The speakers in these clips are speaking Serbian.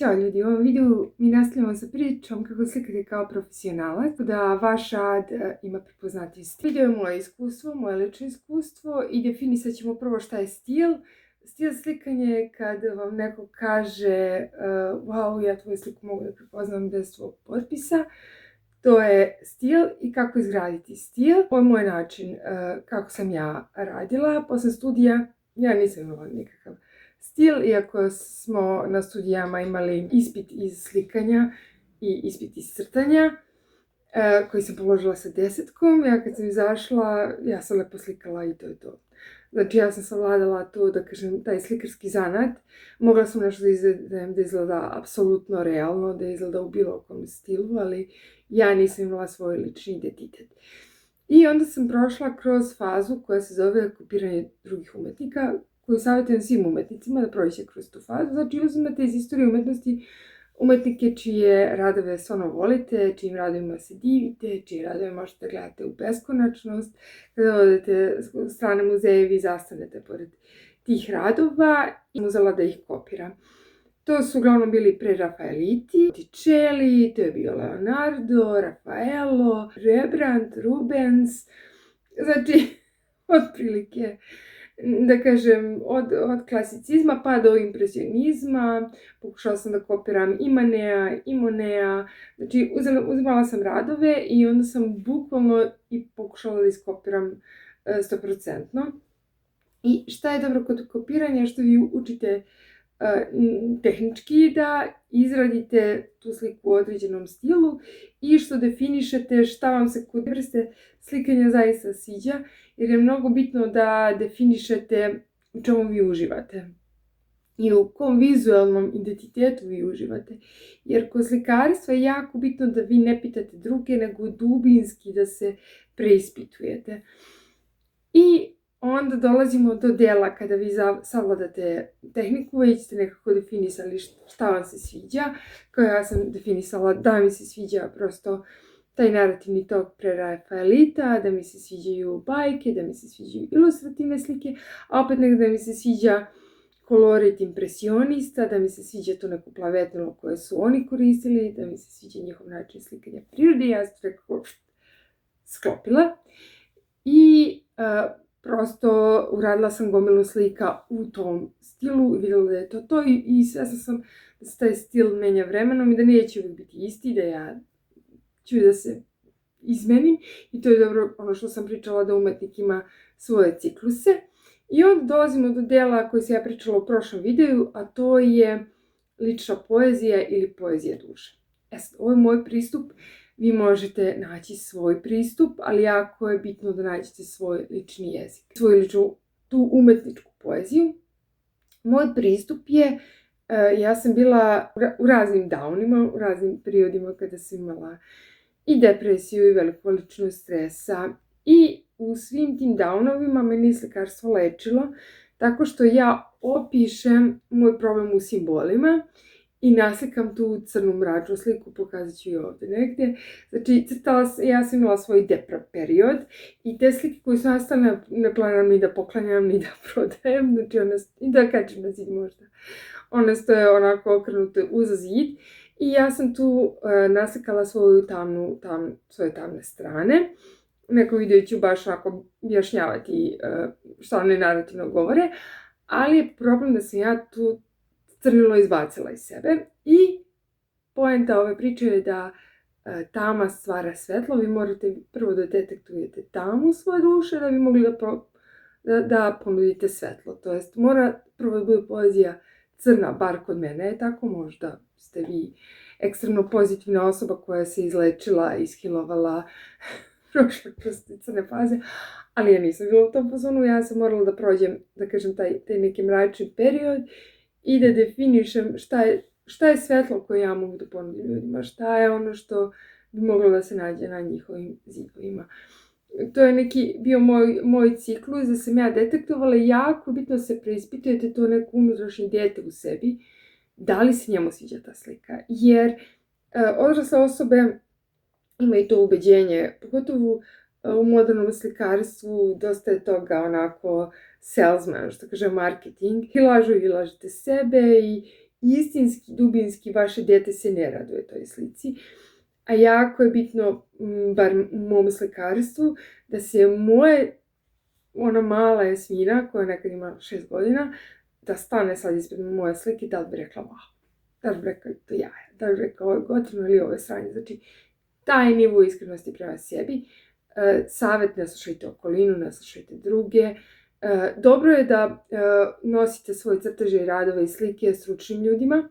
Ćao ljudi, u ovom videu mi nastavljamo sa pričom kako slikate kao profesionalac, da vaš rad ima prepoznatljivost. Video je moje iskustvo, moje lično iskustvo i definisat ćemo prvo šta je stil. Stil slikanja je kad vam neko kaže wow, ja tvoju sliku mogu da prepoznam bez tvojeg potpisa. To je stil i kako izgraditi stil. Ovo je moj način kako sam ja radila. Posle studija ja nisam imala nikakav stil, iako smo na studijama imali ispit iz slikanja i ispit iz crtanja, koji sam položila sa 10. Ja kad sam izašla, ja sam lepo slikala i to je to. Znači ja sam savladala to, da kažem, taj slikarski zanat. Mogla sam nešto da izgleda apsolutno realno, da izgleda u bilo kom stilu, ali ja nisam imala svoj lični identitet. I onda sam prošla kroz fazu koja se zove kopiranje drugih umetnika, koju savjetujem svim umetnicima da prođe kroz tu fazu. Znači uzimate iz istorije umetnosti umetnike čije radove stvarno volite, čijim radovima se divite, čije radove možete gledati u beskonačnost. Kada odete u strane muzeje, vi zastanete pored tih radova i uzela da ih kopiram. To su uglavnom bili prerafaeliti, Botticelli, to je bio Leonardo, Raffaello, Rembrandt, Rubens. Znači, otprilike, da kažem, od klasicizma pa do impresionizma. Pokušala sam da kopiram i Manea, i Monea. Znači, uzimala sam radove i onda sam bukvalno i pokušala da iskopiram 100%. I šta je dobro kod kopiranja? Što vi učite tehnički da izradite tu sliku u određenom stilu i što definišete šta vam se kod vrste slikanja zaista sviđa, jer je mnogo bitno da definišete u čemu vi uživate i u kom vizualnom identitetu vi uživate. Jer kod slikarstva je jako bitno da vi ne pitate druge, nego dubinski da se preispitujete. I onda dolazimo do dela kada vi savladate tehniku, već ste nekako definisali šta vam se sviđa. Kao ja sam definisala da mi se sviđa prosto taj narativni tok prerafaelita, da mi se sviđaju bajke, da mi se sviđaju ilustrativne slike, a opet nekada da mi se sviđa kolorit impresionista, da mi se sviđa to neko plavetnilo koje su oni koristili, da mi se sviđa njihov način slikanja prirode. Ja sam nekako sklopila i prosto uradila sam gomilu slika u tom stilu i vidjela da je to to i svesna sam da se taj stil menja vremenom i da neće uvijek biti isti, da ja ću da se izmenim i to je dobro ono što sam pričala, da umetnik ima svoje cikluse. I onda dolazimo do dela koji sam ja pričala u prošlom videu, a to je lična poezija ili poezija duše. Ovo je moj pristup. Vi možete naći svoj pristup, ali jako je bitno da nađete svoj lični jezik, svoju ličnu, tu umetničku poeziju. Moj pristup je, ja sam bila u raznim downima, u raznim periodima kada sam imala i depresiju i veliku količinu stresa i u svim tim downovima meni slikarstvo lečilo tako što ja opišem moj problem u simbolima i naslikam tu crnu mračnu sliku, pokazat ću i ovdje negdje. Znači, ja sam imala svoj depra period i te slike koje su nastale ne planiram ni da poklanjam, ni da prodajem, znači i da kačem na zid možda. One stoje onako okrenute uza zid i ja sam tu naslikala svoje tamne strane. U nekom videu ću baš onako objašnjavati šta one narativno govore, ali je problem da sam ja tu crnilo izbacila iz sebe i poenta ove priče je da tama stvara svetlo. Vi morate prvo da detektujete tamu svoje duše da bi mogli da ponudite svetlo. To jest mora prvo da bude poezija crna, bar kod mene je tako, možda ste vi ekstremno pozitivna osoba koja se izlečila, ishilovala, prošla kroz crne faze, ali ja nisam bila u tom fazonu, ja sam morala da prođem, da kažem, taj neki mračni period i da definišem šta je svetlo koje ja mogu da ponudim ljudima, šta je ono što bi moglo da se nađe na njihovim zidovima. To je neki bio moj ciklus da sam ja detektovala i jako bitno se preispitujete to neko unutrašnje dijete u sebi, da li se njemu sviđa ta slika, jer odrasle osobe imaju to ubeđenje, pogotovo u modernom slikarstvu dosta je toga onako salesman, što kaže marketing, i lažete sebe istinski, dubinski vaše dijete se ne raduje toj slici. A jako je bitno, bar u mom slikarstvu, da se ona mala Jasmina, koja nekad ima 6 godina, da stane sad ispred moje slike, da li bi rekla wow, da li bi rekla to jaja, da li bi rekla ovo je gotivno ili ovo je sranje. Znači, taj nivo iskrenosti prema sebi. Savjet, ne slušajte okolinu, ne slušajte druge. Dobro je da nosite svoje crteže i radove i slike stručnim ljudima,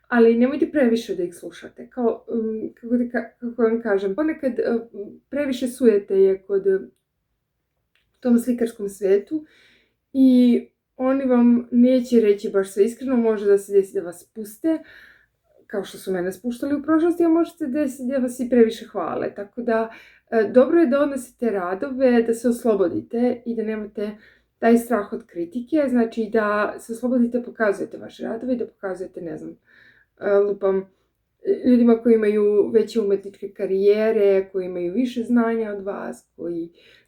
ali nemojte previše da ih slušate. Kako vam kažem, ponekad previše sujete je kod tom slikarskom svetu i oni vam neće reći baš sve iskreno, može da se desi da vas puste, kao što su mene spuštali u prošlosti, a možete desiti da vas i previše hvale. Tako da, dobro je da odnosite radove, da se oslobodite i da nemate taj strah od kritike, znači da se oslobodite, pokazujete vaše radove i da pokazujete, ne znam, ljudima koji imaju veće umetničke karijere, koji imaju više znanja od vas,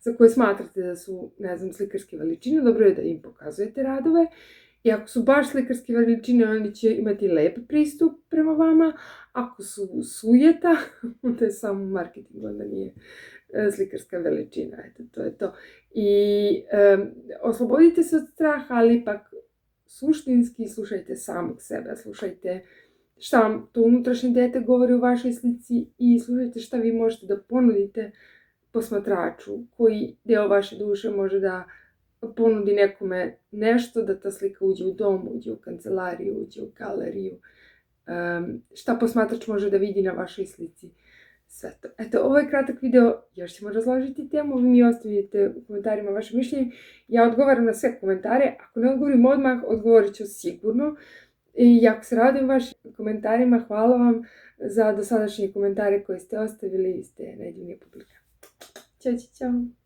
za koje smatrate da su, ne znam, slikarske veličine, dobro je da im pokazujete radove. I ako su baš slikarske veličine, oni će imati lep pristup prema vama. Ako su sujeta, onda je samo marketing, onda nije slikarska veličina. Eto, to je to. I oslobodite se od straha, ali ipak suštinski slušajte samog sebe, slušajte šta vam to unutrašnje dete govori u vašoj slici i slušajte šta vi možete da ponudite posmatraču, koji deo vaše duše može da ponudi nekome nešto, da ta slika uđe u dom, uđe u kancelariju, uđe u galeriju, šta posmatrač može da vidi na vašoj slici. Sve to. Eto, ovo je kratak video, još ćemo razložiti temu, vi mi ostavite u komentarima vaše mišljenje. Ja odgovaram na sve komentare, ako ne odgovorim odmah, odgovorit ću sigurno. I jako se radujem vašim komentarima, hvala vam za dosadašnje komentare koje ste ostavili, ste najdivnija publika. Ćao, čao, čao.